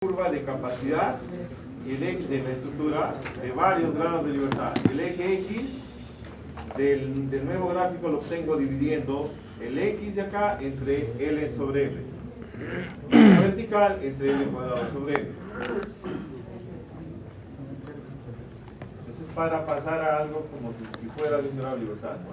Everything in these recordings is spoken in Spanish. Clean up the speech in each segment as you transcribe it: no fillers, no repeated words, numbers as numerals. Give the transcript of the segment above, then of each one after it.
curva de capacidad y el eje de la estructura de varios grados de libertad. El eje X del nuevo gráfico lo obtengo dividiendo el X de acá entre L sobre M. Y la vertical entre L cuadrado sobre M. Eso es para pasar a algo como si fuera de un grado de libertad, ¿no?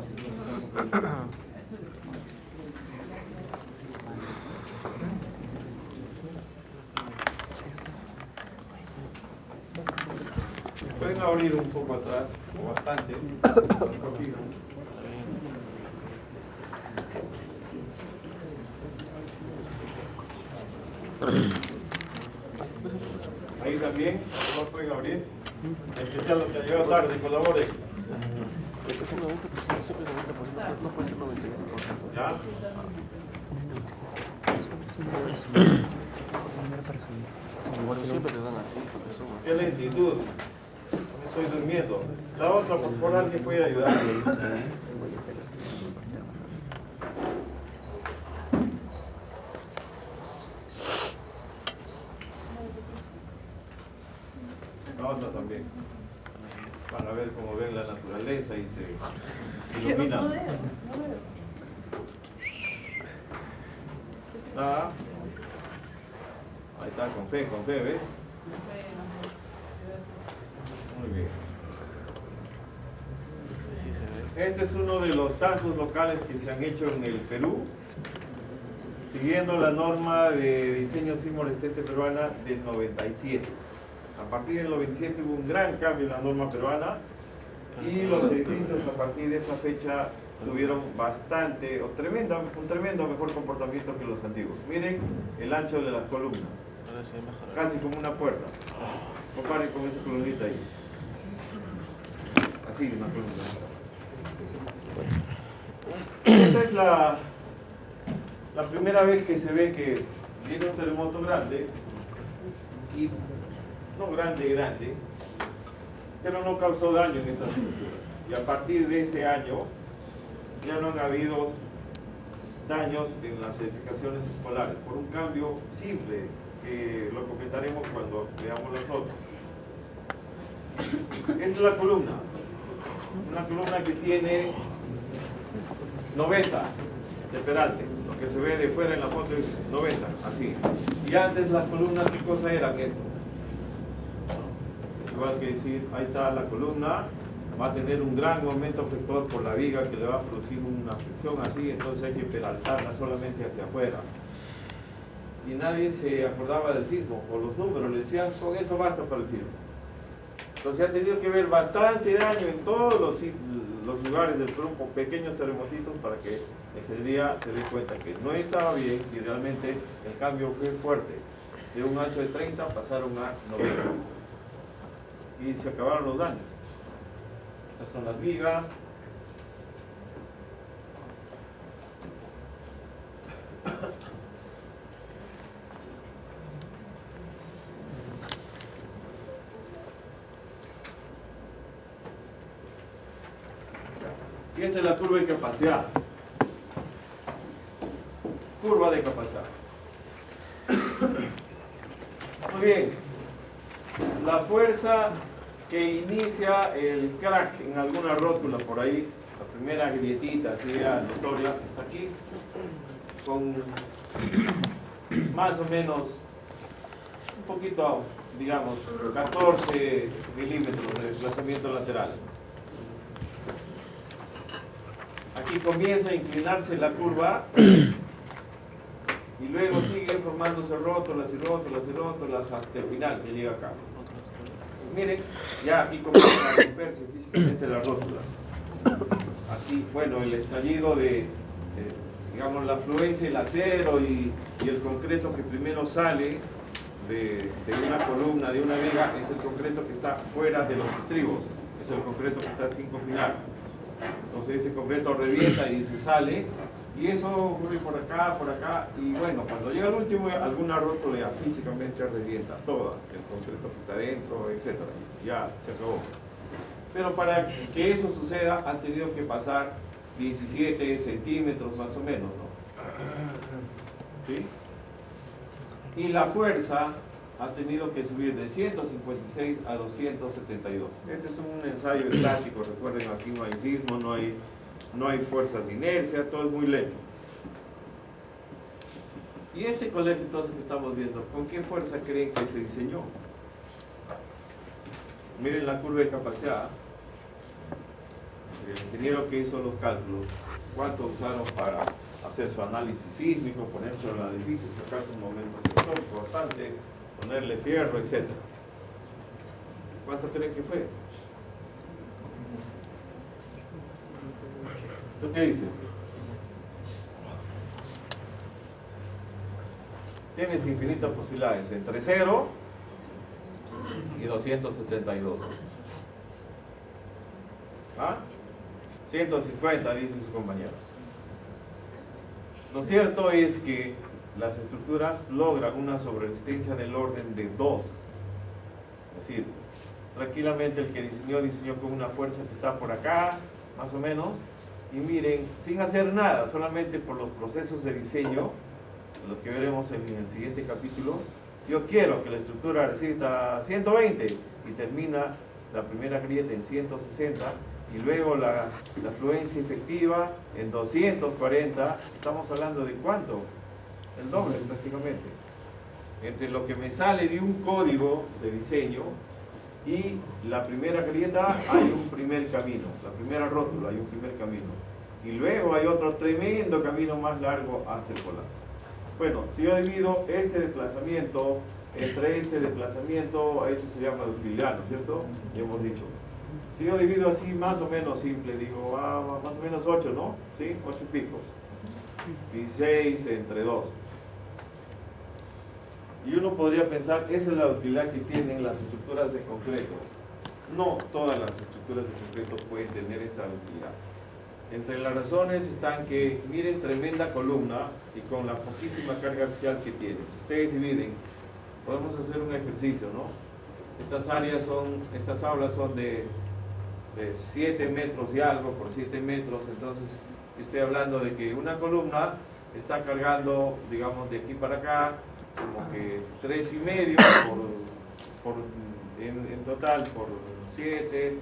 Pueden abrir un poco atrás, o bastante, un poquito. Ahí también, no pueden abrir. En especial los que han llegado tarde, colaboren. ¿Ya? ¿Qué lentitud? Me estoy durmiendo. La otra, por favor, alguien puede ayudar. La otra también. Para ver cómo ven la naturaleza y se ilumina. Ah, ahí está, con fe, ¿ves? Muy bien. Este es uno de los tantos locales que se han hecho en el Perú, siguiendo la norma de diseño sismo-resistente peruana del 97. A partir del 97 hubo un gran cambio en la norma peruana y los edificios a partir de esa fecha tuvieron bastante, un tremendo mejor comportamiento que los antiguos. Miren el ancho de las columnas, casi como una puerta. Comparen con esa columnita ahí. Así, una columna. Esta es la primera vez que se ve que viene un terremoto grande, y no grande, pero no causó daño en esta estructura. Y a partir de ese año ya no han habido daños en las edificaciones escolares, por un cambio simple, que lo comentaremos cuando veamos las notas. Esta es la columna, una columna que tiene 90 de peralte, lo que se ve de fuera en la foto es 90, así. Y antes las columnas, ¿qué cosa eran esto? Es igual que decir, ahí está la columna, va a tener un gran momento efector por la viga que le va a producir una fricción así, entonces hay que peraltarla solamente hacia afuera. Y nadie se acordaba del sismo, por los números, le decían, con eso basta para el sismo. Entonces ha tenido que ver bastante daño en todos los lugares del Perú con pequeños terremotitos para que la ingeniería se dé cuenta que no estaba bien y realmente el cambio fue fuerte. De un ancho de 30 pasaron a 90 y se acabaron los daños. Estas son las vigas. Y esta es la curva de capacidad. Curva de capacidad. Muy bien. La fuerza que inicia el crack en alguna rótula por ahí, la primera grietita así notoria, está aquí, con más o menos un poquito, digamos, 14 milímetros de desplazamiento lateral. Aquí comienza a inclinarse la curva y luego siguen formándose rótulas y rótulas y rótulas hasta el final que llega acá. Miren, ya aquí comienzan a romperse físicamente las rótulas. Aquí, bueno, el estallido digamos, la afluencia, el acero y el concreto que primero sale de una columna, de una viga, es el concreto que está fuera de los estribos, es el concreto que está sin combinar. Entonces ese concreto revienta y se sale, y eso ocurre por acá, y bueno, cuando llega al último, alguna rótula ya físicamente revienta toda, el concreto que está dentro, etc. Ya se acabó. Pero para que eso suceda, han tenido que pasar 17 centímetros más o menos, ¿no? ¿Sí? Y la fuerza ha tenido que subir de 156 a 272. Este es un ensayo estático, recuerden, aquí no hay sismo, no hay fuerzas de inercia, todo es muy lento. Y este colegio entonces que estamos viendo, ¿con qué fuerza creen que se diseñó? Miren la curva de capacidad. El ingeniero que hizo los cálculos, ¿cuánto usaron para hacer su análisis sísmico, ponerse en el edificio, sacar su momento tectónico bastante, ponerle fierro, etc.? ¿Cuánto creen que fue? ¿Tú qué dices? Tienes infinitas posibilidades, entre 0 y 272. ¿Ah? 150, dicen sus compañeros. Lo cierto es que las estructuras logran una sobreresistencia del orden de 2. Es decir, tranquilamente el que diseñó con una fuerza que está por acá, más o menos, y miren, sin hacer nada, solamente por los procesos de diseño, lo que veremos en el siguiente capítulo. Yo quiero que la estructura resista 120 y termina la primera grieta en 160 y luego la fluencia efectiva en 240. Estamos hablando de ¿cuánto? El doble prácticamente. Entre lo que me sale de un código de diseño y la primera grieta hay un primer camino, la primera rótula hay un primer camino y luego hay otro tremendo camino más largo hasta el colapso. Bueno, si yo divido este desplazamiento entre este desplazamiento, eso se llama de utilidad, ¿no es cierto? Ya hemos dicho. Si yo divido así más o menos simple, digo, más o menos 8, ¿no? ¿Sí? 8 picos. 16 entre 2. Y uno podría pensar, esa es la utilidad que tienen las estructuras de concreto. No todas las estructuras de concreto pueden tener esta utilidad. Entre las razones están que, miren, tremenda columna y con la poquísima carga axial que tiene. Si ustedes dividen, podemos hacer un ejercicio, ¿no? Estas aulas son de 7 metros y algo por 7 metros, entonces estoy hablando de que una columna está cargando, digamos, de aquí para acá, como que 3,5 en total por 7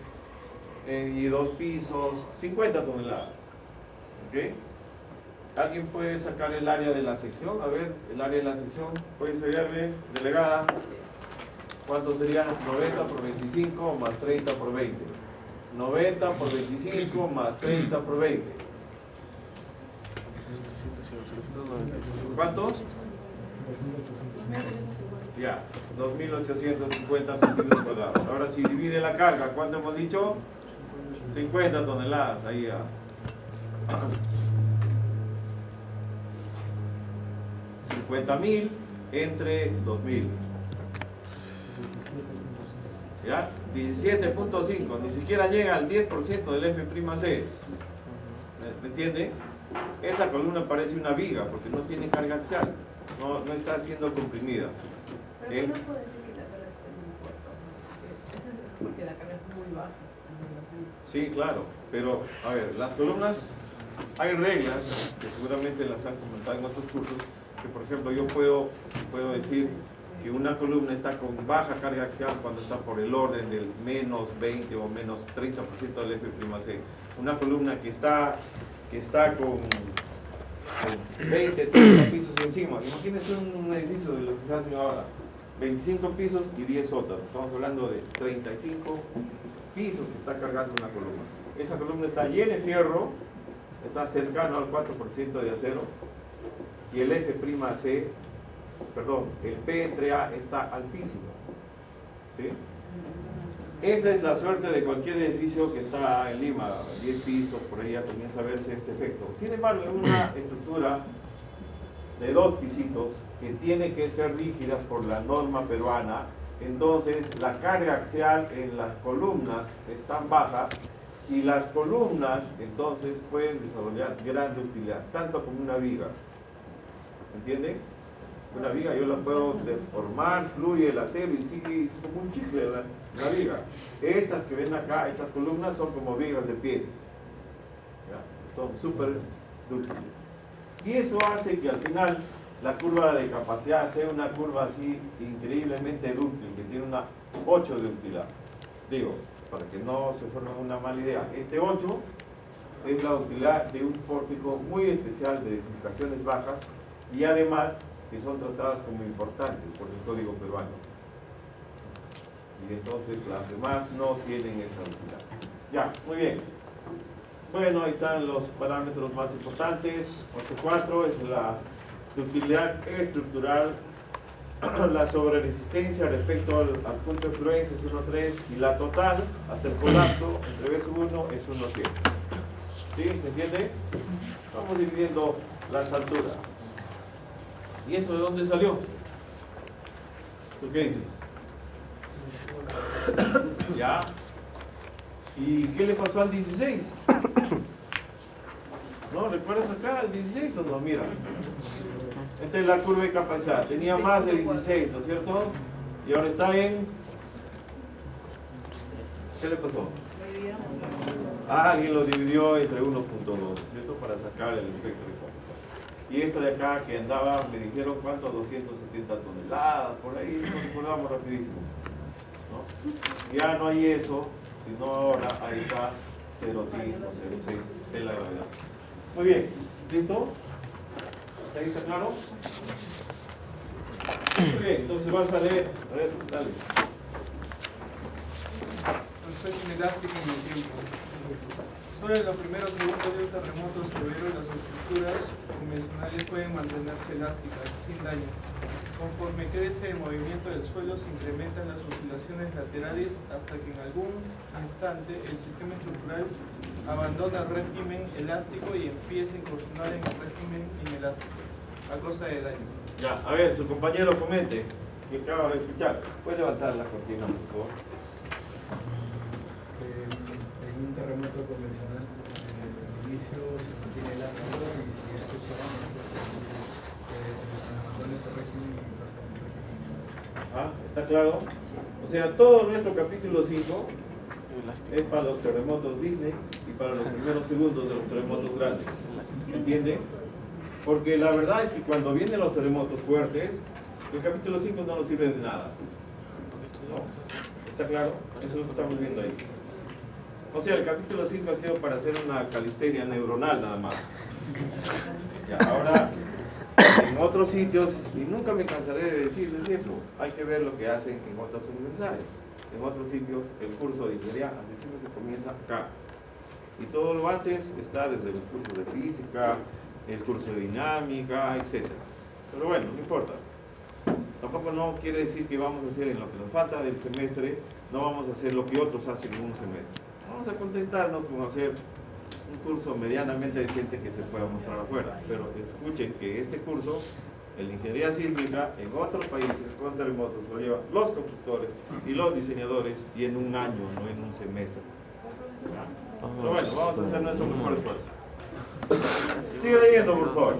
y 2 pisos, 50 toneladas. ¿Ok? ¿Alguien puede sacar el área de la sección? A ver, el área de la sección, puede enseñarme, delegada. ¿Cuánto serían? 90 por 25 más 30 por 20. 90 por 25 más 30 por 20. ¿Cuántos? Ya, 2.850 centímetros cuadrados. Ahora si divide la carga, ¿cuánto hemos dicho? 50 toneladas, ahí ya. 50.000 entre 2.000. ¿Ya? 17.5, ni siquiera llega al 10% del F'(C). ¿Me entiende? Esa columna parece una viga porque no tiene carga axial, no está siendo comprimida. Pero no puede decir que la carga axial no importa, porque la carga es muy baja en relación. Sí, claro, pero a ver, las columnas, hay reglas que seguramente las han comentado en otros cursos, que por ejemplo yo puedo decir que una columna está con baja carga axial cuando está por el orden del menos 20 o menos 30% del F'(C). Una columna que está con 20, 30 pisos encima. Imagínense un edificio de lo que se hace ahora, 25 pisos y 10 sótanos. Estamos hablando de 35 pisos que está cargando una columna. Esa columna está llena de fierro, está cercano al 4% de acero y el F'(C), perdón, el P entre A está altísimo. ¿Sí? Esa es la suerte de cualquier edificio que está en Lima, 10 pisos, por ahí ya comienza a verse este efecto. Sin embargo, en una estructura de 2 pisitos que tiene que ser rígidas por la norma peruana, entonces la carga axial en las columnas es tan baja y las columnas entonces pueden desarrollar gran utilidad, tanto como una viga. ¿Entienden? Una viga yo la puedo deformar, fluye el acero y sigue como un chicle la viga. Estas que ven acá, estas columnas son como vigas de pie. ¿Ya? Son súper dúctiles. Y eso hace que al final la curva de capacidad sea una curva así increíblemente dúctil, que tiene una 8 de ductilidad. Digo, para que no se forme una mala idea, este 8 es la utilidad de un pórtico muy especial de edificaciones bajas y además que son tratadas como importantes por el Código Peruano. Y entonces las demás no tienen esa utilidad. Ya, muy bien. Bueno, ahí están los parámetros más importantes. 8.4 es la ductilidad estructural, la sobreresistencia respecto al punto de fluencia es 1.3 y la total hasta el colapso entre B1 es 1.7. ¿Sí? ¿Se entiende? Vamos dividiendo las alturas. ¿Y eso de dónde salió? ¿Tú qué dices? ¿Ya? ¿Y qué le pasó al 16? ¿No? ¿Recuerdas acá al 16 o no? Mira. Esta es la curva de capacidad. Tenía más de 16, ¿no es cierto? Y ahora está en... ¿Qué le pasó? Alguien lo dividió entre 1.2, ¿cierto? Para sacar el espectro de capacidad. Y esto de acá que andaba, me dijeron cuánto, 270 toneladas, por ahí nos recordamos rapidísimo, ¿no? Ya no hay eso, sino ahora ahí está 0.5, 0.6 de la gravedad. Muy bien, ¿listo? ¿Ahí está claro? Muy bien, entonces vas a leer, a ver, dale. Transferencia elástica en el tiempo. Solo en los primeros segundos de un terremoto severo las estructuras convencionales pueden mantenerse elásticas, sin daño. Conforme crece el movimiento del suelo, se incrementan las oscilaciones laterales hasta que en algún instante el sistema estructural abandona el régimen elástico y empieza a incursionar en el régimen inelástico, a causa de daño. Ya, a ver, su compañero comente, que acaba de escuchar. ¿Puede levantar la cortina, por favor? En un terremoto convencional, el inicio se mantiene elástico y si esto se avanza, abandona este régimen y pasa al régimen. ¿Ah? ¿Está claro? O sea, todo nuestro capítulo 5 es para los terremotos Disney y para los primeros segundos de los terremotos grandes. ¿Entiende? Porque la verdad es que cuando vienen los terremotos fuertes, el capítulo 5 no nos sirve de nada. ¿No? ¿Está claro? Eso es lo que estamos viendo ahí. O sea, el capítulo 5 ha sido para hacer una calisteria neuronal nada más. Ya, ahora, en otros sitios, y nunca me cansaré de decirles eso, hay que ver lo que hacen en otras universidades. En otros sitios, el curso de ingeniería, decimos que comienza acá. Y todo lo antes está desde los cursos de física, el curso de dinámica, etc. Pero bueno, no importa. Tampoco no quiere decir que vamos a hacer en lo que nos falta del semestre, no vamos a hacer lo que otros hacen en un semestre. Vamos a contentarnos con hacer un curso medianamente decente que se pueda mostrar afuera. Pero escuchen que este curso, el de ingeniería sísmica, en otros países con terremotos, lo llevan los constructores y los diseñadores y en un año, no en un semestre. ¿Ya? Pero bueno, vamos a hacer nuestro mejor esfuerzo. Sigue leyendo, por favor.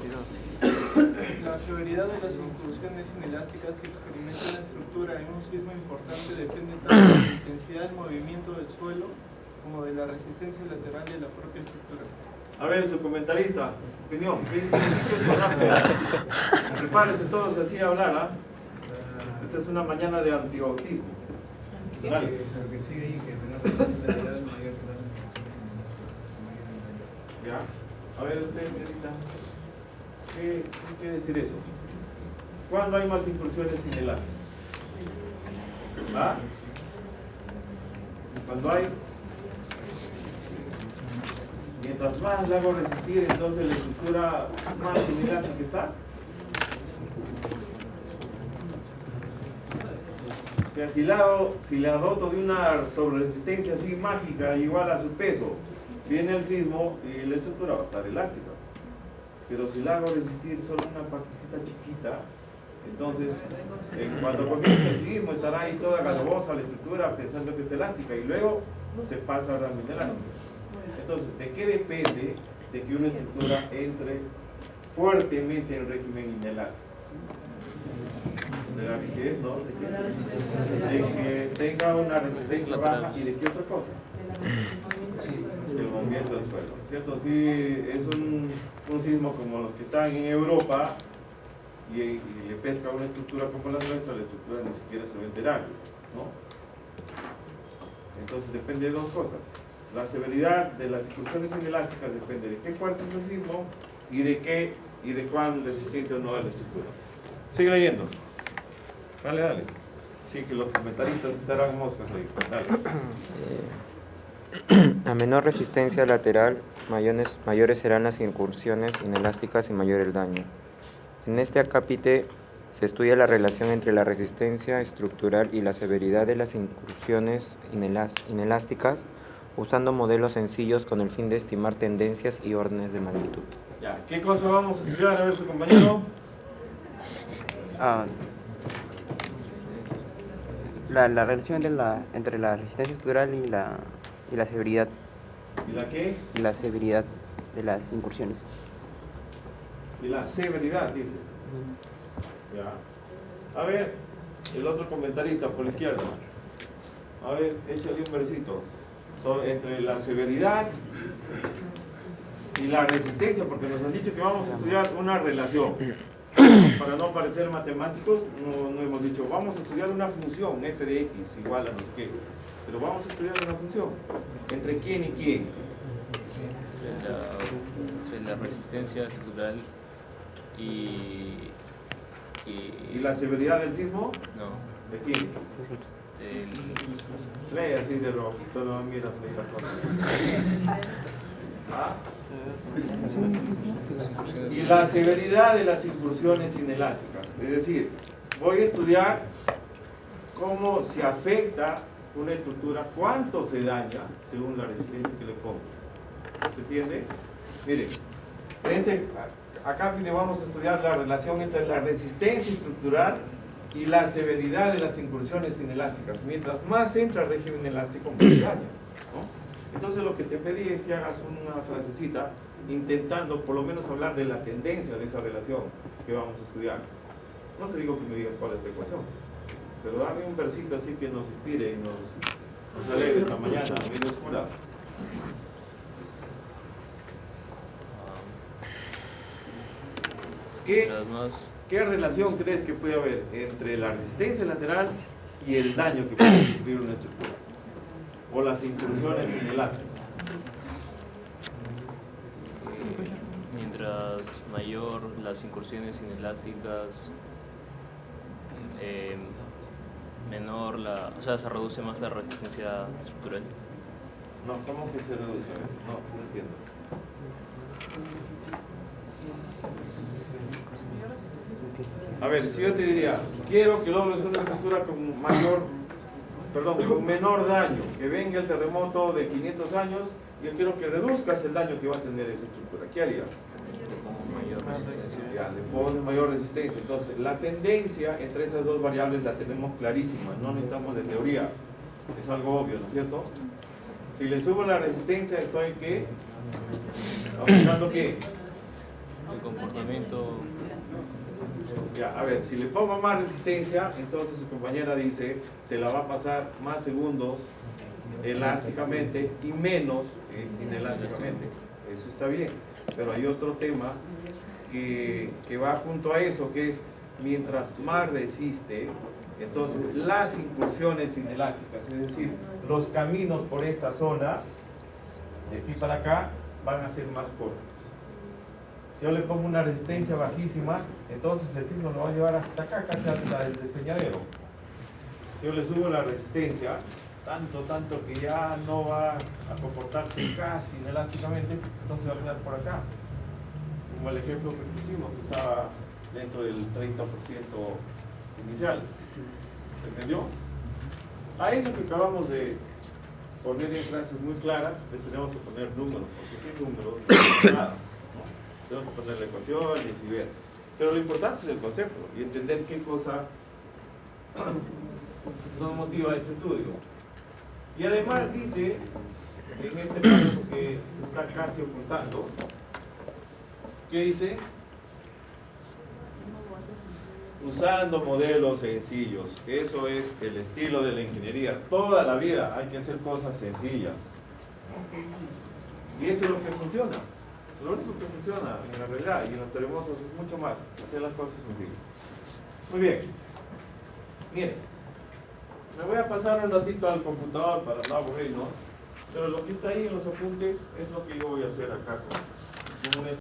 La severidad de las incursiones inelásticas que experimenta la estructura en un sismo importante depende tanto de la intensidad del movimiento del suelo como de la resistencia lateral de la propia estructura. A ver, su comentarista, opinión. ¿Qué dice? Prepárense todos así a hablar, ¿ah? Esta es una mañana de antibautismo. Dale. Lo que sigue ahí, que menor resistencia lateral, mayor serán las estructuras inelasticadas. ¿Ya? A ver, usted, señorita, ¿qué quiere decir eso? ¿Cuándo hay más incursiones inelásticas? ¿Ah? Cuando hay... Mientras más le hago resistir, entonces la estructura más inelástica está. O sea, si le doto de una sobreresistencia así mágica igual a su peso, viene el sismo y la estructura va a estar elástica. Pero si la hago resistir solo una partecita chiquita, entonces cuando comience el sismo estará ahí toda galosa la estructura pensando que está elástica y luego se pasa a la inelástica. Entonces, ¿de qué depende de que una estructura entre fuertemente en régimen inelástico? De la rigidez, ¿no? De que tenga una resistencia baja y de qué otra cosa. El movimiento del suelo, ¿cierto? Si es un sismo como los que están en Europa, y le pesca una estructura como la nuestra, la estructura ni siquiera se va a enterar, ¿no? Entonces depende de dos cosas. La severidad de las incursiones inelásticas depende de qué fuerte es el sismo y de cuán resistente o no es la estructura. Sigue leyendo. Dale, dale. Sí, que los comentaristas estarán moscas ahí. Dale. A menor resistencia lateral, mayores serán las incursiones inelásticas y mayor el daño. En este acápite se estudia la relación entre la resistencia estructural y la severidad de las incursiones inelásticas, usando modelos sencillos con el fin de estimar tendencias y órdenes de magnitud. Ya, ¿qué cosa vamos a estudiar? A ver, su compañero. La relación entre la resistencia estructural y la severidad. ¿Y la qué? Y la severidad de las incursiones. Y la severidad, dice. Ya. A ver, el otro comentarista por la izquierda. A ver, échale un versito. Entre la severidad y la resistencia, porque nos han dicho que vamos a estudiar una relación. Para no parecer matemáticos, no hemos dicho, vamos a estudiar una función, f de x igual a no sé qué. Pero vamos a estudiar una función. ¿Entre quién y quién? La resistencia estructural y la severidad del sismo? no, ¿De quién? Lee así de rojito, no miras ahí las cosas. ¿Ah? Y la severidad de las incursiones inelásticas. Es decir, voy a estudiar cómo se afecta una estructura, cuánto se daña según la resistencia que le pongo. ¿Se entiende? Miren, acá vamos a estudiar la relación entre la resistencia estructural y la severidad de las incursiones inelásticas. Mientras más entra el régimen inelástico, más se daña, ¿no? Entonces lo que te pedí es que hagas una frasecita intentando por lo menos hablar de la tendencia de esa relación que vamos a estudiar. No te digo que me digas cuál es la ecuación, pero dame un versito así que nos inspire y nos alegre esta mañana bien oscura. ¿Qué relación crees que puede haber entre la resistencia lateral y el daño que puede sufrir una estructura? O las incursiones inelásticas. Mientras mayor las incursiones inelásticas, menor se reduce más la resistencia estructural. No, ¿cómo que se reduce? No entiendo. A ver, si yo te diría, quiero que logres una estructura con menor daño, que venga el terremoto de 500 años, yo quiero que reduzcas el daño que va a tener esa estructura. ¿Qué harías? Ya, le pones mayor resistencia. Entonces, la tendencia entre esas dos variables la tenemos clarísima, no necesitamos de teoría, es algo obvio, ¿no es cierto? Si le subo la resistencia, estoy ¿qué? Aumentando ¿qué? El comportamiento. Ya, a ver, si le pongo más resistencia, entonces su compañera dice, se la va a pasar más segundos elásticamente y menos inelásticamente. Eso está bien, pero hay otro tema que va junto a eso, que es mientras más resiste, entonces las incursiones inelásticas, es decir, los caminos por esta zona, de aquí para acá, van a ser más cortos. Si yo le pongo una resistencia bajísima, entonces el sismo lo va a llevar hasta acá, casi hasta el despeñadero. Si yo le subo la resistencia, tanto que ya no va a comportarse casi inelásticamente, entonces va a quedar por acá. Como el ejemplo que pusimos, que estaba dentro del 30% inicial. ¿Se entendió? A eso que acabamos de poner en frases muy claras, le tenemos que poner números, porque sin números no es nada. Tenemos que poner la ecuación y ver. Pero lo importante es el concepto y entender qué cosa nos motiva este estudio. Y además dice, en este párrafo que se está casi ocultando, ¿qué dice? Usando modelos sencillos. Eso es el estilo de la ingeniería. Toda la vida hay que hacer cosas sencillas. Y eso es lo que funciona. Lo único que funciona en la realidad y en los terremotos es mucho más, hacer las cosas sencillas. Muy bien. Miren, me voy a pasar un ratito al computador para no aburrirnos, pero lo que está ahí en los apuntes es lo que yo voy a hacer acá con un